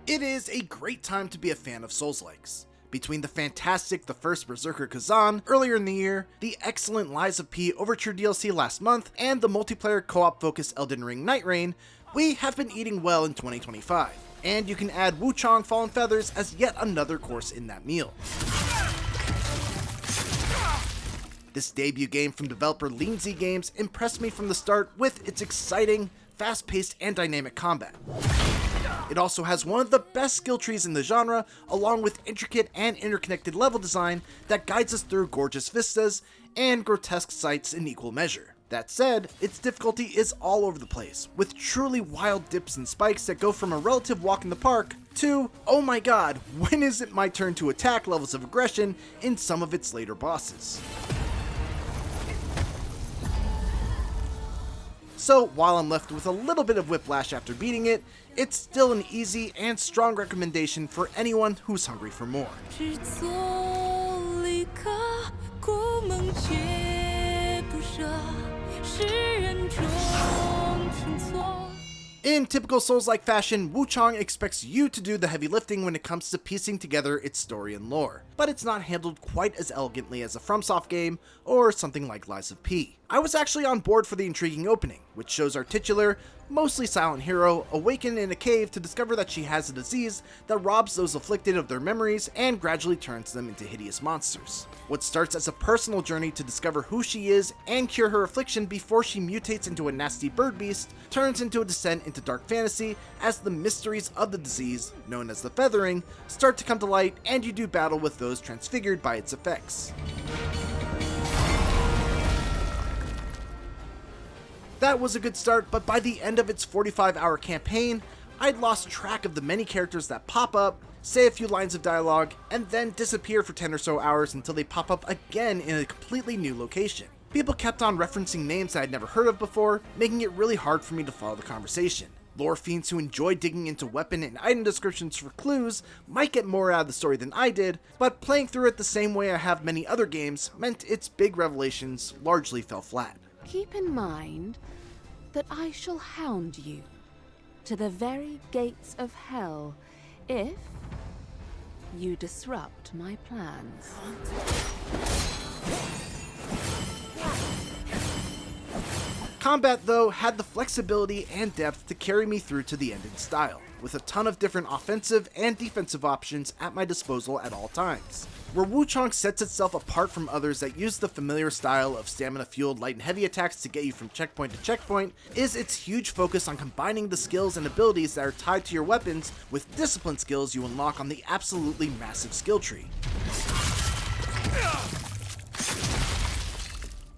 It is a great time to be a fan of Souls-likes. Between the fantastic The First Berserker Kazan earlier in the year, the excellent Lies of P Overture DLC last month, and the multiplayer co-op focused Elden Ring Night Rain, we have been eating well in 2025. And you can add Wuchang Fallen Feathers as yet another course in that meal. This debut game from developer Lean Z Games impressed me from the start with its exciting, fast-paced, and dynamic combat. It also has one of the best skill trees in the genre, along with intricate and interconnected level design that guides us through gorgeous vistas and grotesque sights in equal measure. That said, its difficulty is all over the place, with truly wild dips and spikes that go from a relative walk in the park to, oh my god, when is it my turn to attack levels of aggression in some of its later bosses. So while I'm left with a little bit of whiplash after beating it, it's still an easy and strong recommendation for anyone who's hungry for more. In typical Souls-like fashion, Wuchang expects you to do the heavy lifting when it comes to piecing together its story and lore, but it's not handled quite as elegantly as a FromSoft game or something like Lies of P. I was actually on board for the intriguing opening, which shows our titular, mostly silent hero awaken in a cave to discover that she has a disease that robs those afflicted of their memories and gradually turns them into hideous monsters. What starts as a personal journey to discover who she is and cure her affliction before she mutates into a nasty bird beast turns into a descent into dark fantasy as the mysteries of the disease, known as the feathering, start to come to light and you do battle with those transfigured by its effects. That was a good start, but by the end of its 45-hour campaign, I'd lost track of the many characters that pop up, say a few lines of dialogue, and then disappear for 10 or so hours until they pop up again in a completely new location. People kept on referencing names I had never heard of before, making it really hard for me to follow the conversation. Lore fiends who enjoy digging into weapon and item descriptions for clues might get more out of the story than I did, but playing through it the same way I have many other games meant its big revelations largely fell flat. Keep in mind that I shall hound you to the very gates of hell if you disrupt my plans. Combat, though, had the flexibility and depth to carry me through to the end in style, with a ton of different offensive and defensive options at my disposal at all times. Where Wuchang sets itself apart from others that use the familiar style of stamina-fueled light and heavy attacks to get you from checkpoint to checkpoint is its huge focus on combining the skills and abilities that are tied to your weapons with discipline skills you unlock on the absolutely massive skill tree.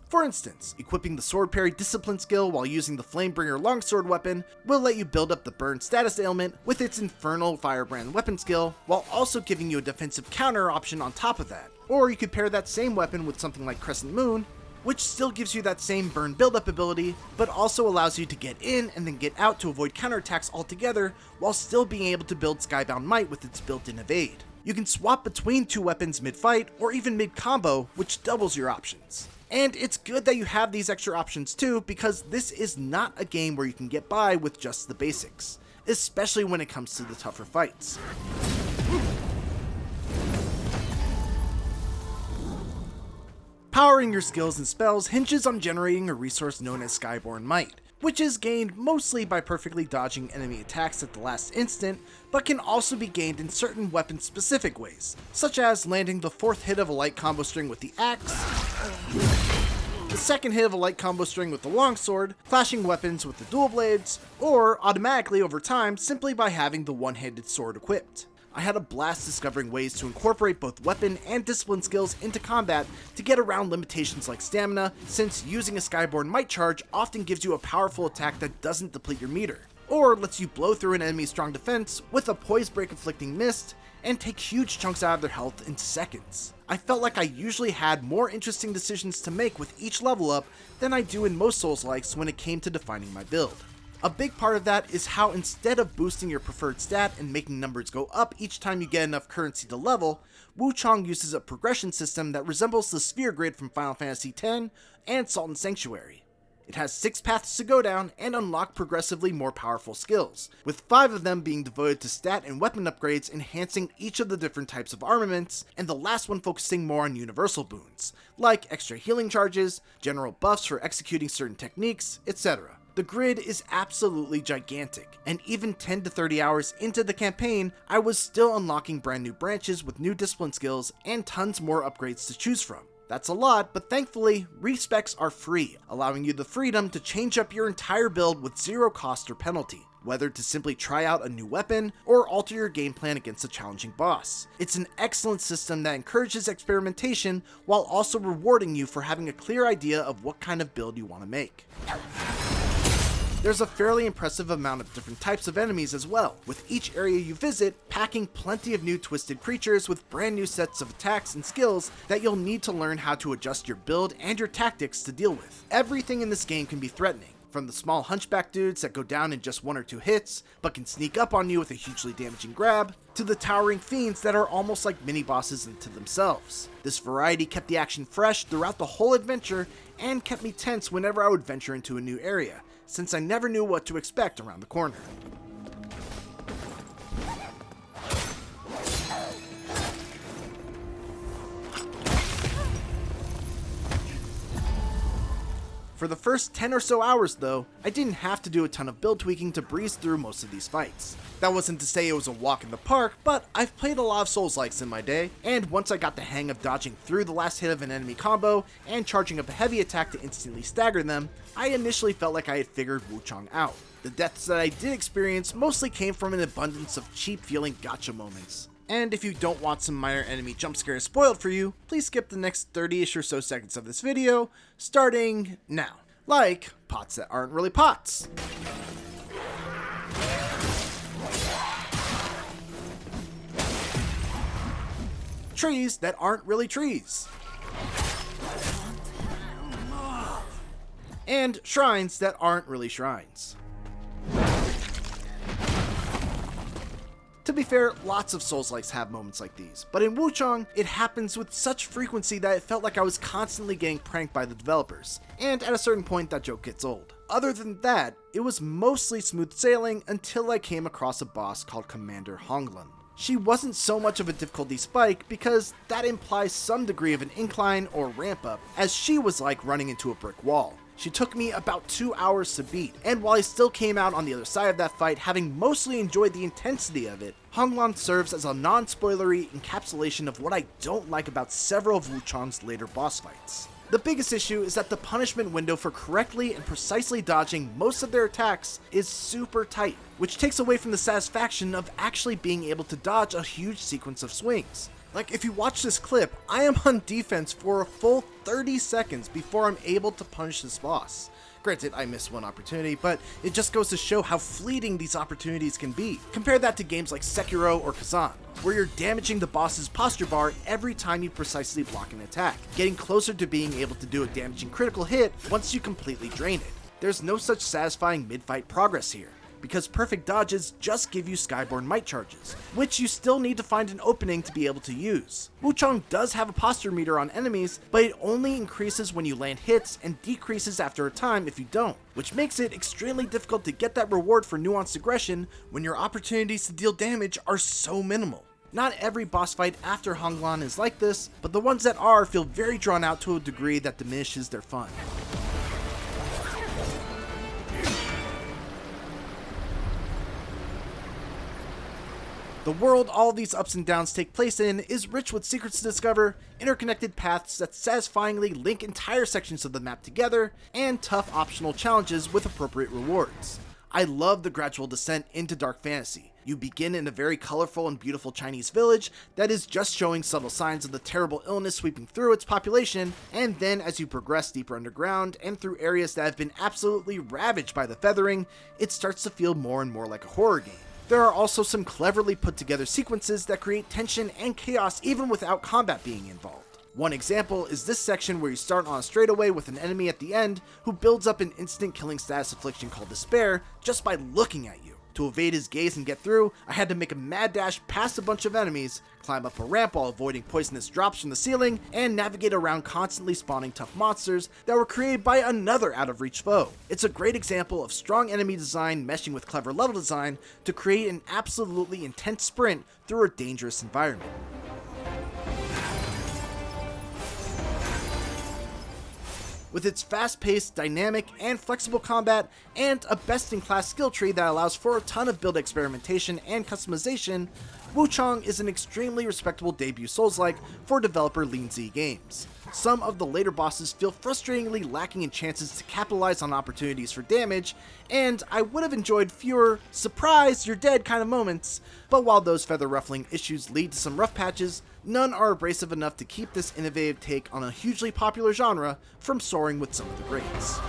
For instance, equipping the sword parry discipline skill while using the Flamebringer longsword weapon will let you build up the burn status ailment with its infernal firebrand weapon skill, while also giving you a defensive counter option on top of that. Or you could pair that same weapon with something like Crescent Moon, which still gives you that same burn buildup ability, but also allows you to get in and then get out to avoid counterattacks altogether, while still being able to build Skybound Might with its built-in evade. You can swap between two weapons mid-fight, or even mid-combo, which doubles your options. And it's good that you have these extra options too, because this is not a game where you can get by with just the basics, especially when it comes to the tougher fights. Powering your skills and spells hinges on generating a resource known as Skyborn Might, which is gained mostly by perfectly dodging enemy attacks at the last instant, but can also be gained in certain weapon-specific ways, such as landing the 4th hit of a light combo string with the axe, the 2nd hit of a light combo string with the longsword, clashing weapons with the dual blades, or automatically over time simply by having the one-handed sword equipped. I had a blast discovering ways to incorporate both weapon and discipline skills into combat to get around limitations like stamina, since using a Skyborn Might charge often gives you a powerful attack that doesn't deplete your meter, or lets you blow through an enemy's strong defense with a poise break inflicting mist and take huge chunks out of their health in seconds. I felt like I usually had more interesting decisions to make with each level up than I do in most Souls-likes when it came to defining my build. A big part of that is how instead of boosting your preferred stat and making numbers go up each time you get enough currency to level, Wuchang uses a progression system that resembles the sphere grid from Final Fantasy X and Salt and Sanctuary. It has 6 paths to go down and unlock progressively more powerful skills, with 5 of them being devoted to stat and weapon upgrades enhancing each of the different types of armaments, and the last one focusing more on universal boons, like extra healing charges, general buffs for executing certain techniques, etc. The grid is absolutely gigantic, and even 10 to 30 hours into the campaign, I was still unlocking brand new branches with new discipline skills and tons more upgrades to choose from. That's a lot, but thankfully, respecs are free, allowing you the freedom to change up your entire build with zero cost or penalty, whether to simply try out a new weapon or alter your game plan against a challenging boss. It's an excellent system that encourages experimentation while also rewarding you for having a clear idea of what kind of build you want to make. There's a fairly impressive amount of different types of enemies as well, with each area you visit packing plenty of new twisted creatures with brand new sets of attacks and skills that you'll need to learn how to adjust your build and your tactics to deal with. Everything in this game can be threatening, from the small hunchback dudes that go down in just 1 or 2 hits, but can sneak up on you with a hugely damaging grab, to the towering fiends that are almost like mini-bosses into themselves. This variety kept the action fresh throughout the whole adventure and kept me tense whenever I would venture into a new area, since I never knew what to expect around the corner. For the first 10 or so hours though, I didn't have to do a ton of build tweaking to breeze through most of these fights. That wasn't to say it was a walk in the park, but I've played a lot of Souls-likes in my day, and once I got the hang of dodging through the last hit of an enemy combo and charging up a heavy attack to instantly stagger them, I initially felt like I had figured Wuchang out. The deaths that I did experience mostly came from an abundance of cheap feeling gotcha moments. And if you don't want some minor enemy jump scares spoiled for you, please skip the next 30-ish or so seconds of this video, starting now. Like, pots that aren't really pots. Trees that aren't really trees. And shrines that aren't really shrines. To be fair, lots of Souls-likes have moments like these, but in Wuchang, it happens with such frequency that it felt like I was constantly getting pranked by the developers, and at a certain point that joke gets old. Other than that, it was mostly smooth sailing until I came across a boss called Commander Honglan. She wasn't so much of a difficulty spike because that implies some degree of an incline or ramp up, as she was like running into a brick wall. She took me about 2 hours to beat, and while I still came out on the other side of that fight having mostly enjoyed the intensity of it, Honglan serves as a non-spoilery encapsulation of what I don't like about several of Wuchang's later boss fights. The biggest issue is that the punishment window for correctly and precisely dodging most of their attacks is super tight, which takes away from the satisfaction of actually being able to dodge a huge sequence of swings. Like, if you watch this clip, I am on defense for a full 30 seconds before I'm able to punish this boss. Granted, I missed one opportunity, but it just goes to show how fleeting these opportunities can be. Compare that to games like Sekiro or Kazan, where you're damaging the boss's posture bar every time you precisely block an attack, getting closer to being able to do a damaging critical hit once you completely drain it. There's no such satisfying mid-fight progress here, because perfect dodges just give you Skyborn Might charges, which you still need to find an opening to be able to use. Wuchang does have a posture meter on enemies, but it only increases when you land hits and decreases after a time if you don't, which makes it extremely difficult to get that reward for nuanced aggression when your opportunities to deal damage are so minimal. Not every boss fight after Honglan is like this, but the ones that are feel very drawn out to a degree that diminishes their fun. The world all these ups and downs take place in is rich with secrets to discover, interconnected paths that satisfyingly link entire sections of the map together, and tough optional challenges with appropriate rewards. I love the gradual descent into dark fantasy. You begin in a very colorful and beautiful Chinese village that is just showing subtle signs of the terrible illness sweeping through its population, and then as you progress deeper underground and through areas that have been absolutely ravaged by the feathering, it starts to feel more and more like a horror game. There are also some cleverly put together sequences that create tension and chaos even without combat being involved. One example is this section where you start on a straightaway with an enemy at the end who builds up an instant killing status affliction called Despair just by looking at you, To evade his gaze and get through, I had to make a mad dash past a bunch of enemies, climb up a ramp while avoiding poisonous drops from the ceiling, and navigate around constantly spawning tough monsters that were created by another out-of-reach foe. It's a great example of strong enemy design meshing with clever level design to create an absolutely intense sprint through a dangerous environment. With its fast-paced, dynamic, and flexible combat, and a best-in-class skill tree that allows for a ton of build experimentation and customization, Wuchang is an extremely respectable debut Souls-like for developer Lean Z Games. Some of the later bosses feel frustratingly lacking in chances to capitalize on opportunities for damage, and I would have enjoyed fewer surprise, you're dead kind of moments, but while those feather-ruffling issues lead to some rough patches, none are abrasive enough to keep this innovative take on a hugely popular genre from soaring with some of the greats.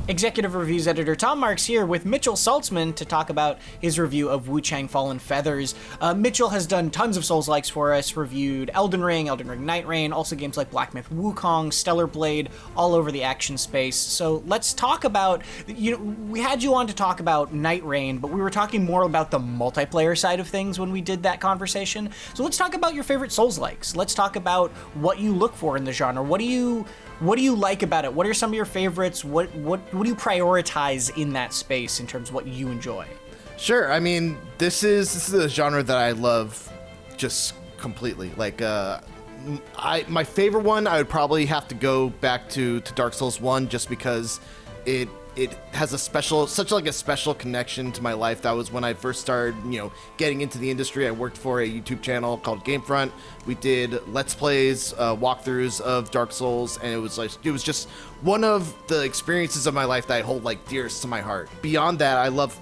Executive Reviews editor Tom Marks here with Mitchell Saltzman to talk about his review of Wuchang Fallen Feathers. Mitchell has done tons of Souls-likes for us, reviewed Elden Ring Night Rain, also games like Black Myth Wukong, Stellar Blade, all over the action space. So let's talk about, we had you on to talk about Night Rain, but we were talking more about the multiplayer side of things when we did that conversation. So let's talk about your favorite Souls-likes. Let's talk about what you look for in the genre. What do you like about it? What are some of your favorites? What do you prioritize in that space in terms of what you enjoy? Sure. I mean, this is a genre that I love just completely. Like, my favorite one, I would probably have to go back to Dark Souls 1 just because it has a special connection to my life. That was when I first started, getting into the industry. I worked for a YouTube channel called Gamefront. We did Let's Plays, walkthroughs of Dark Souls, and it was just one of the experiences of my life that I hold dearest to my heart. Beyond that, I love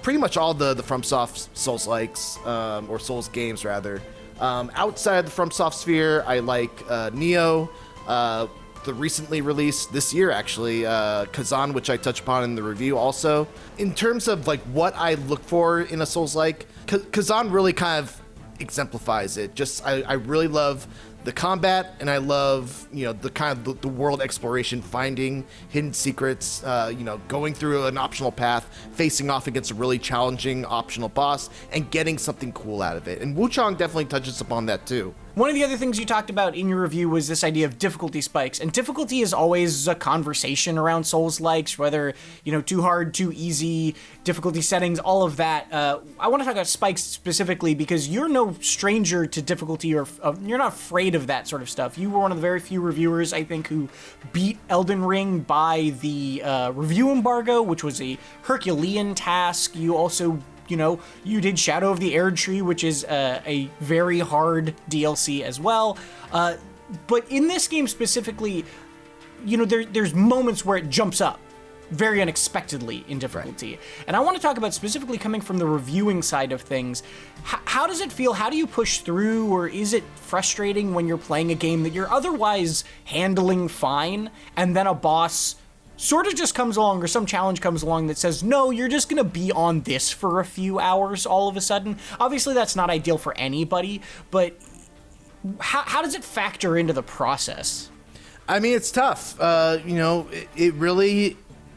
pretty much all the FromSoft Souls-likes, or Souls games rather. Outside the FromSoft sphere, I like Neo, the recently released this year, actually, Kazan, which I touch upon in the review also. In terms of what I look for in a Souls-like, Kazan really kind of exemplifies it. I really love the combat, and I love, the kind of the world exploration, finding hidden secrets, going through an optional path, facing off against a really challenging optional boss, and getting something cool out of it. And Wuchang definitely touches upon that too. One of the other things you talked about in your review was this idea of difficulty spikes, and difficulty is always a conversation around Souls-likes, whether, too hard, too easy, difficulty settings, all of that. I want to talk about spikes specifically because you're no stranger to difficulty, or you're not afraid of that sort of stuff. You were one of the very few reviewers, I think, who beat Elden Ring by the review embargo, which was a Herculean task. You also you did Shadow of the Erdtree, which is a very hard DLC as well. But in this game specifically, there's moments where it jumps up very unexpectedly in difficulty. Right. And I want to talk about specifically coming from the reviewing side of things. How does it feel? How do you push through? Or is it frustrating when you're playing a game that you're otherwise handling fine, and then a boss sort of just comes along, or some challenge comes along that says, no, you're just gonna be on this for a few hours all of a sudden? Obviously that's not ideal for anybody, but how does it factor into the process? I mean, it's tough.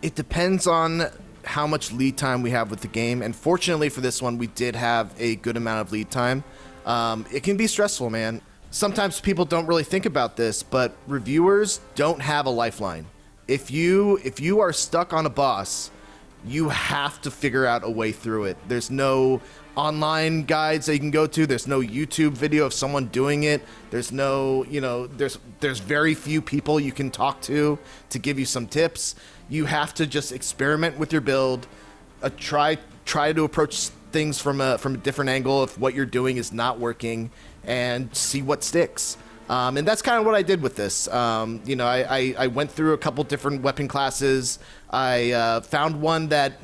It depends on how much lead time we have with the game, and fortunately for this one, we did have a good amount of lead time. It can be stressful, man. Sometimes people don't really think about this, but reviewers don't have a lifeline. If you are stuck on a boss, you have to figure out a way through it. There's no online guides that you can go to. There's no YouTube video of someone doing it. There's no, there's very few people you can talk to give you some tips. You have to just experiment with your build, try to approach things from a different angle if what you're doing is not working, and see what sticks. And that's kind of what I did with this. I went through a couple different weapon classes. I found one that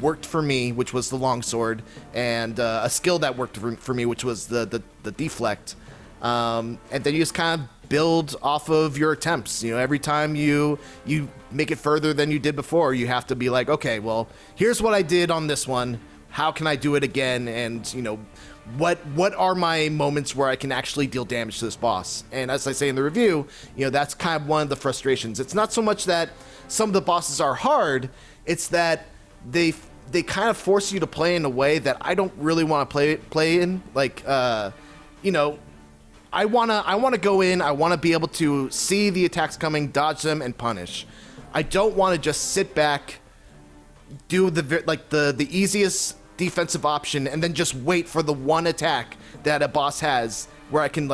worked for me, which was the longsword, and a skill that worked for me, which was the deflect. And then you just kind of build off of your attempts. Every time you make it further than you did before, you have to be like, okay, well, here's what I did on this one. How can I do it again? And what are my moments where I can actually deal damage to this boss? And as I say in the review, that's kind of one of the frustrations. It's not so much that some of the bosses are hard, it's that they kind of force you to play in a way that I don't really want to play in. Like, I want to go in, I want to be able to see the attacks coming, dodge them, and punish. I don't want to just sit back, do the easiest defensive option, and then just wait for the one attack that a boss has where I can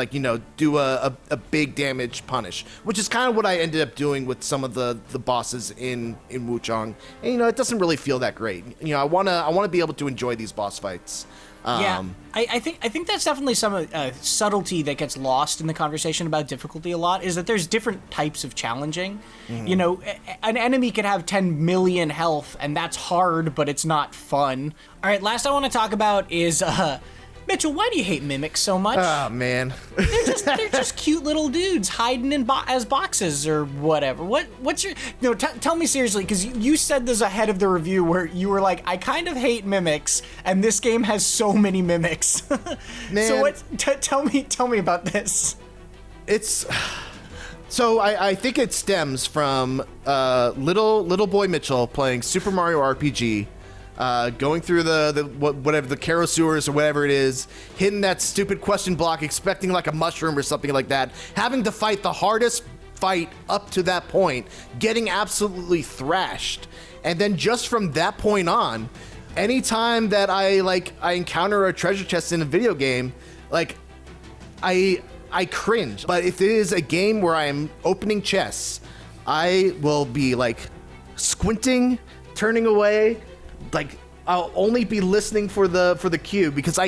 do a big damage punish, which is kind of what I ended up doing with some of the bosses in Wuchang. And it doesn't really feel that great. I want to be able to enjoy these boss fights. Yeah, I think that's definitely some subtlety that gets lost in the conversation about difficulty a lot, is that there's different types of challenging. An enemy could have 10 million health, and that's hard, but it's not fun. All right, last I want to talk about is Mitchell, why do you hate mimics so much? Oh, man. They're just cute little dudes hiding in as boxes or whatever. What's your... No, tell me seriously, because you said this ahead of the review where you were like, I kind of hate mimics, and this game has so many mimics. Man. So tell me about this. It's... So I think it stems from little boy Mitchell playing Super Mario RPG, going through whatever the Karo sewers or whatever it is, hitting that stupid question block, expecting like a mushroom or something like that, having to fight the hardest fight up to that point, getting absolutely thrashed, and then just from that point on, anytime that I encounter a treasure chest in a video game, I cringe. But if it is a game where I am opening chests, I will be squinting, turning away. I'll only be listening for the cue because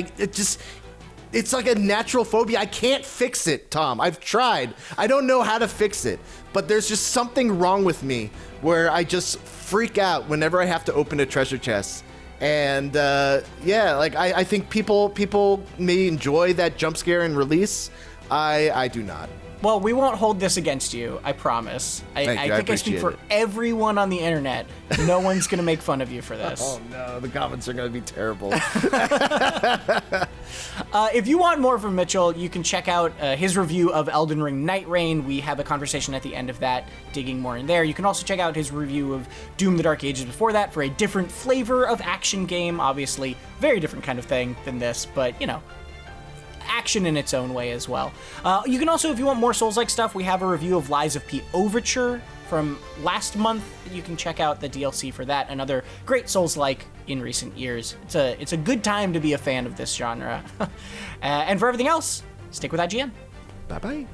it's like a natural phobia. I can't fix it, Tom. I've tried. I don't know how to fix it, but there's just something wrong with me where I just freak out whenever I have to open a treasure chest. And I think people may enjoy that jump scare and release. I do not. Well, we won't hold this against you, I promise. I think I speak for everyone on the internet. No one's going to make fun of you for this. Oh, no. The comments are going to be terrible. If you want more from Mitchell, you can check out his review of Elden Ring Night Reign. We have a conversation at the end of that, digging more in there. You can also check out his review of Doom the Dark Ages before that for a different flavor of action game. Obviously, very different kind of thing than this, but, action in its own way as well. You can also, if you want more Souls-like stuff, we have a review of Lies of P Overture from last month. You can check out the DLC for that. Another great Souls-like in recent years. It's a good time to be a fan of this genre. And for everything else, stick with IGN. Bye-bye.